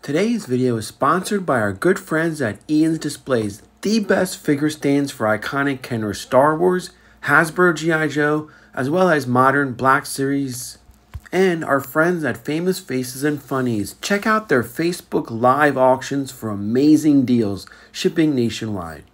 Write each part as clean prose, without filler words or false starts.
Today's video is sponsored by our good friends at Ian's Displays, the best figure stands for iconic Kenner Star Wars, Hasbro G.I. Joe, as well as modern Black Series, and our friends at Famous Faces and Funnies. Check out their Facebook Live auctions for amazing deals, shipping nationwide.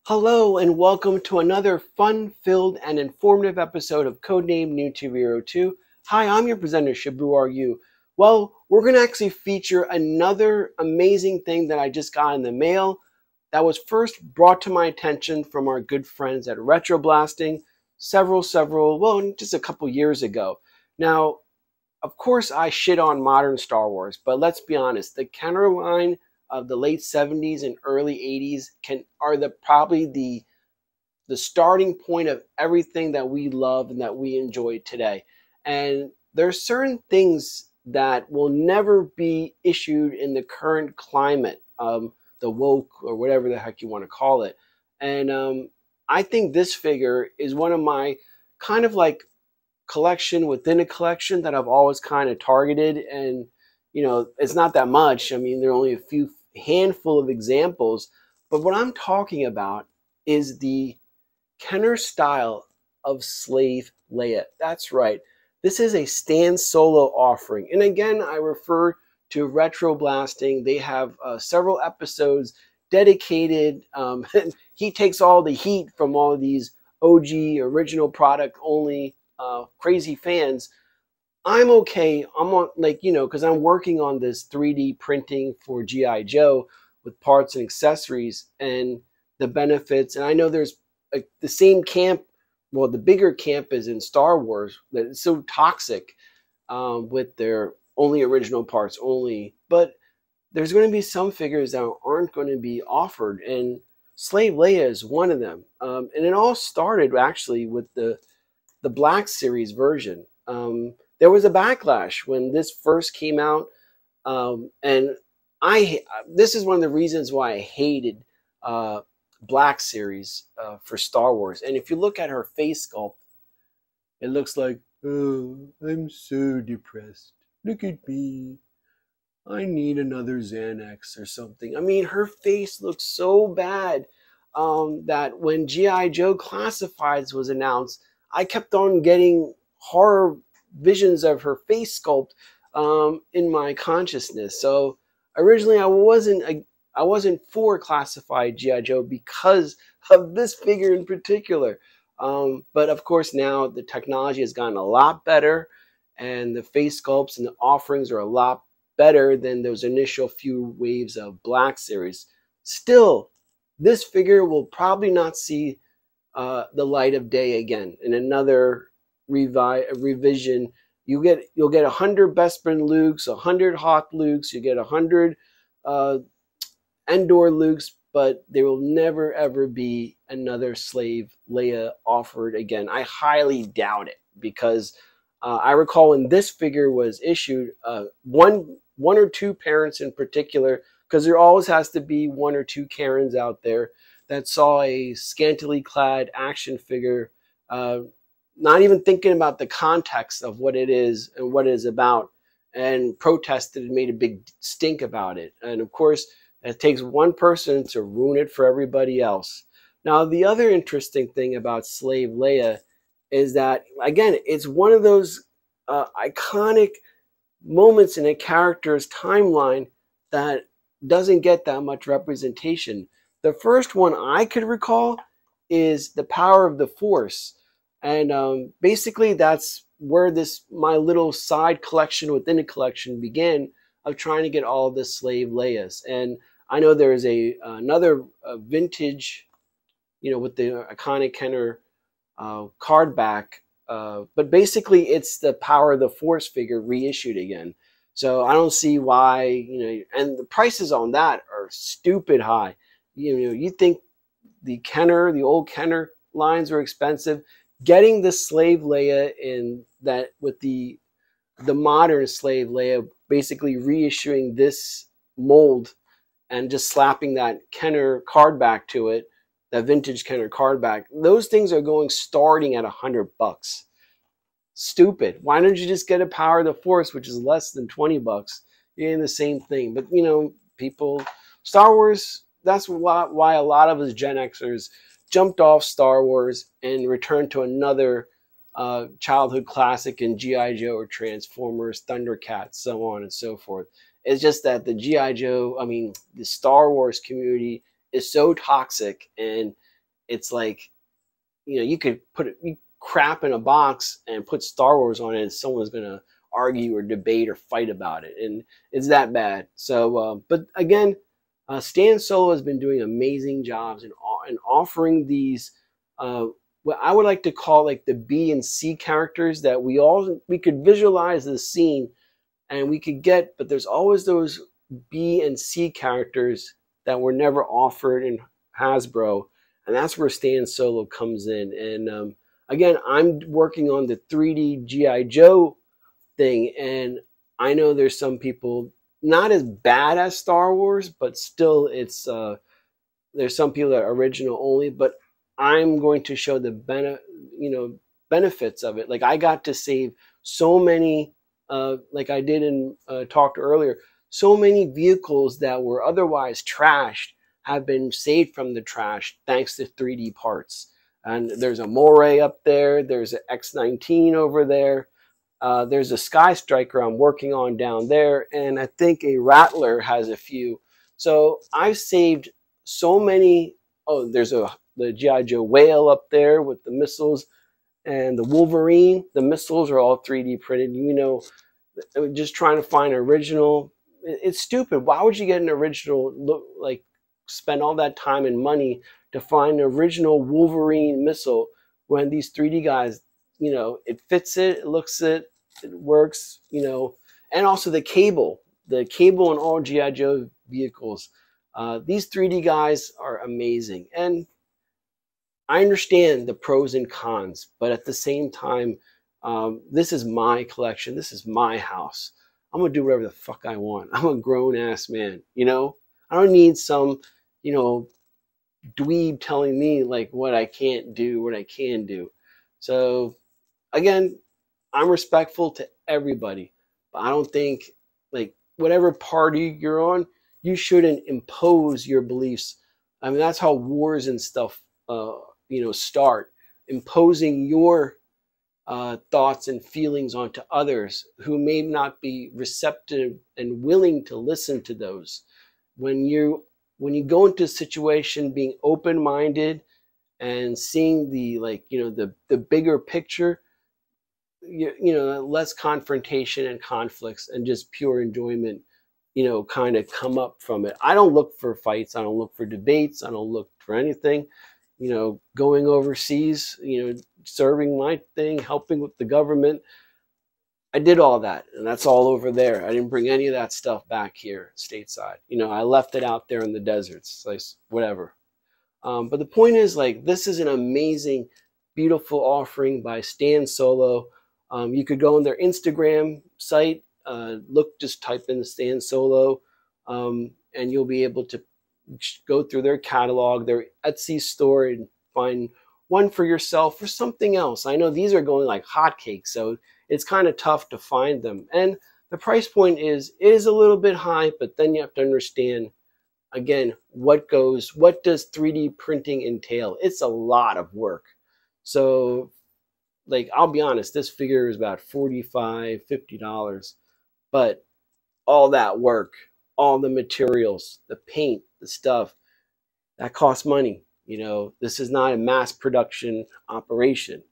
Hello and welcome to another fun-filled and informative episode of Codename New TV Hero 2. Hi, I'm your presenter, Shabu Are You. Well, we're going to actually feature another amazing thing that I just got in the mail that was first brought to my attention from our good friends at Retro Blasting just a couple years ago. Now, of course, I shit on modern Star Wars, but let's be honest, the Kenner line of the late 70s and early 80s are probably the starting point of everything that we love and that we enjoy today. And there's certain things that will never be issued in the current climate, the woke or whatever the heck you want to call it. And I think this figure is one of my kind of like collection within a collection that I've always kind of targeted. And you know, it's not that much. I mean, there are only a handful of examples, but what I'm talking about is the Kenner style of Slave Leia. That's right. This is a stand solo offering. And again, I refer to Retro Blasting. They have several episodes dedicated. He takes all the heat from all of these OG original product only crazy fans. I'm okay. I'm on, because I'm working on this 3D printing for G.I. Joe with parts and accessories and the benefits. And I know there's the same camp, well, the bigger camp is in Star Wars, that it's so toxic with their only original parts only. But there's going to be some figures that aren't going to be offered. And Slave Leia is one of them. And it all started actually with the Black Series version. There was a backlash when this first came out, and this is one of the reasons why I hated Black Series for Star Wars. And if you look at her face sculpt, it looks like, oh, I'm so depressed. Look at me. I need another Xanax or something. I mean, her face looks so bad that when G.I. Joe Classifieds was announced, I kept on getting horror visions of her face sculpt in my consciousness. So originally I wasn't for classified G.I. Joe because of this figure in particular. But of course now the technology has gotten a lot better and the face sculpts and the offerings are a lot better than those initial few waves of Black Series. Still, this figure will probably not see the light of day again in another revision. You'll get 100 Bespin Lukes, 100 Hoth Lukes, you get 100 Endor Lukes, but there will never ever be another Slave Leia offered again. I highly doubt it, because I recall when this figure was issued, one or two parents in particular, because there always has to be one or two Karens out there that saw a scantily clad action figure, not even thinking about the context of what it is and what it is about, and protested and made a big stink about it. And of course, it takes one person to ruin it for everybody else. Now, the other interesting thing about Slave Leia is that, again, it's one of those iconic moments in a character's timeline that doesn't get that much representation. The first one I could recall is the power of the Force. And basically that's where my little side collection within a collection began, of trying to get all the Slave Leias. And I know there is another vintage, with the iconic Kenner card back, but basically it's the power of the Force figure reissued again. So I don't see why, and the prices on that are stupid high. You think the old Kenner lines are expensive. Getting the Slave Leia in that with the modern Slave Leia, basically reissuing this mold and just slapping that Kenner card back to it, that vintage Kenner card back. Those things are going starting at $100. Stupid. Why don't you just get a Power of the Force, which is less than $20? You're getting the same thing. But, you know, people, Star Wars, that's why a lot of us Gen Xers jumped off Star Wars and returned to another childhood classic in G.I. Joe or Transformers, Thundercats, so on and so forth. It's just that the G.I. Joe, I mean, the Star Wars community is so toxic, and it's like, you know, you could put crap in a box and put Star Wars on it, and someone's going to argue or debate or fight about it. And it's that bad. So, but again, Stan Solo has been doing amazing jobs in offering these, what I would like to call like the B and C characters that we could visualize the scene and we could get, but there's always those B and C characters that were never offered in Hasbro. And that's where Stan Solo comes in. And again, I'm working on the 3D G.I. Joe thing, and I know there's some people not as bad as Star Wars, but still it's there's some people that are original only, but I'm going to show the benefits of it. Like I got to save so many, like I did in talked earlier, so many vehicles that were otherwise trashed have been saved from the trash thanks to 3D parts. And there's a Moray up there, there's an X-19 over there, there's a Sky Striker I'm working on down there, and I think a Rattler has a few. So I've saved so many. Oh, there's the G.I. Joe Whale up there with the missiles, and the Wolverine. The missiles are all 3D printed. You know, just trying to find an original. It's stupid. Why would you get an original, like spend all that time and money to find an original Wolverine missile when these 3D guys, you know, it fits it looks it works, you know. And also the cable in all G.I. Joe vehicles. These 3D guys are amazing. And I understand the pros and cons, but at the same time, this is my collection. This is my house. I'm going to do whatever the fuck I want. I'm a grown-ass man, you know? I don't need some, you know, dweeb telling me, like, what I can't do, what I can do. So, again, I'm respectful to everybody, but I don't think, like, whatever party you're on, you shouldn't impose your beliefs. I mean, that's how wars and stuff, you know, start. Imposing your thoughts and feelings onto others who may not be receptive and willing to listen to those. When you go into a situation being open-minded and seeing the, like, you know, the bigger picture, you know, less confrontation and conflicts and just pure enjoyment, you know, kind of come up from it. I don't look for fights. I don't look for debates. I don't look for anything. You know, going overseas, you know, serving my thing, helping with the government. I did all that, and that's all over there. I didn't bring any of that stuff back here stateside. You know, I left it out there in the deserts, like whatever. But the point is, like, this is an amazing, beautiful offering by Stan Solo. You could go on their Instagram site, just type in Stan Solo, and you'll be able to go through their catalog, their Etsy store, and find one for yourself or something else. I know these are going like hotcakes, so it's kind of tough to find them. And the price point is a little bit high, but then you have to understand, again, what does 3D printing entail? It's a lot of work. So, like, I'll be honest, this figure is about $45, $50, but all that work, all the materials, the paint, the stuff, that costs money. You know, this is not a mass production operation.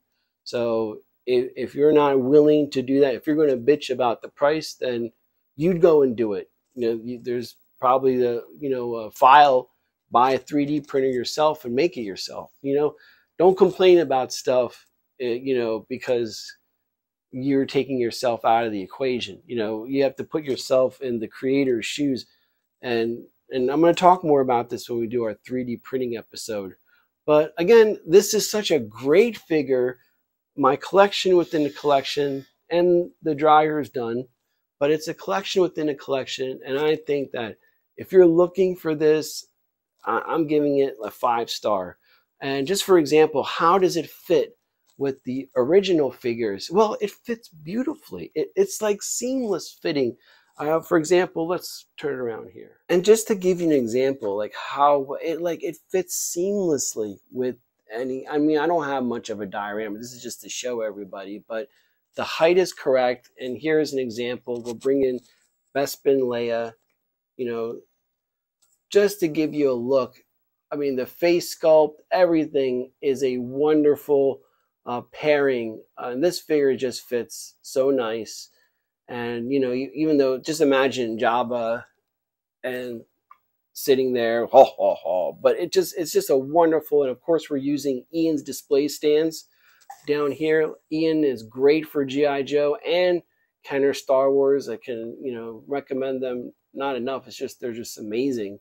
So if you're not willing to do that, if you're going to bitch about the price, then you'd go and do it. You know, there's probably a file, buy a 3D printer yourself and make it yourself. You know, don't complain about stuff, you know, because you're taking yourself out of the equation. You know, you have to put yourself in the creator's shoes. And I'm going to talk more about this when we do our 3D printing episode. But again, this is such a great figure. My collection within the collection, and the dryer is done, but it's a collection within a collection. And I think that if you're looking for this, I'm giving it a 5-star. And just for example, how does it fit with the original figures? Well, it fits beautifully. It's like seamless fitting. For example, let's turn it around here. And just to give you an example, like how it fits seamlessly with any, I mean, I don't have much of a diagram. This is just to show everybody, but the height is correct. And here's an example. We'll bring in Bespin Leia, you know, just to give you a look. I mean, the face sculpt, everything is a wonderful pairing. And this figure just fits so nice. And, you know, even though, just imagine Jabba and sitting there, ho, ho, ho. But it's just a wonderful, and of course we're using Ian's display stands down here. Ian is great for G.I. Joe and Kenner Star Wars. I can, you know, recommend them not enough. It's just, they're just amazing.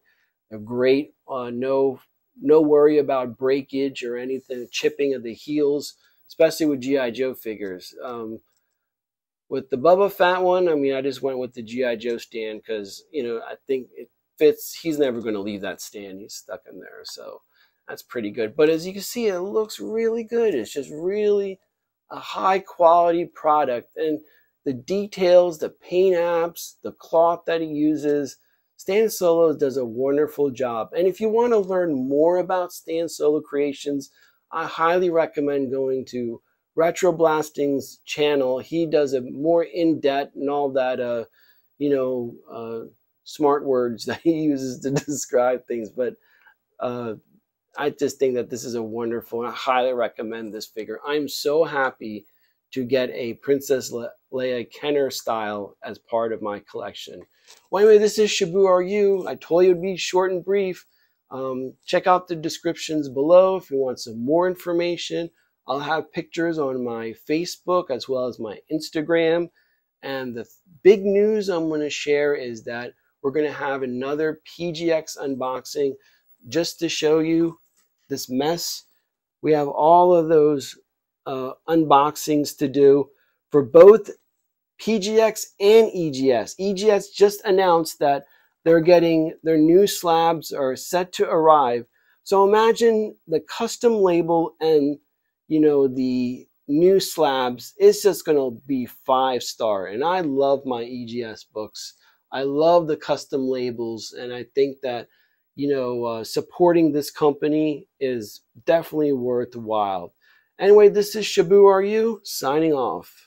They're great. No worry about breakage or anything, chipping of the heels, especially with G.I. Joe figures. With the Boba Fett one, I mean, I just went with the G.I. Joe stand because, you know, I think it fits. He's never going to leave that stand. He's stuck in there. So that's pretty good. But as you can see, it looks really good. It's just really a high quality product. And the details, the paint apps, the cloth that he uses, Stan Solo does a wonderful job. And if you want to learn more about Stan Solo creations, I highly recommend going to Retro Blasting's channel. He does a more in-depth and all that, you know, smart words that he uses to describe things. But I just think that this is a wonderful, and I highly recommend this figure. I'm so happy to get a Princess Leia Kenner style as part of my collection. Well, anyway, this is Shabu Are You. I told you it would be short and brief. Check out the descriptions below if you want some more information. I'll have pictures on my Facebook as well as my Instagram. And the big news I'm going to share is that we're going to have another PGX unboxing just to show you this mess. We have all of those unboxings to do for both PGX and EGS. EGS just announced that they're getting their new slabs are set to arrive. So imagine the custom label and, you know, the new slabs is just going to be 5-star. And I love my EGS books. I love the custom labels. And I think that, you know, supporting this company is definitely worthwhile. Anyway, this is Shabu Are You signing off.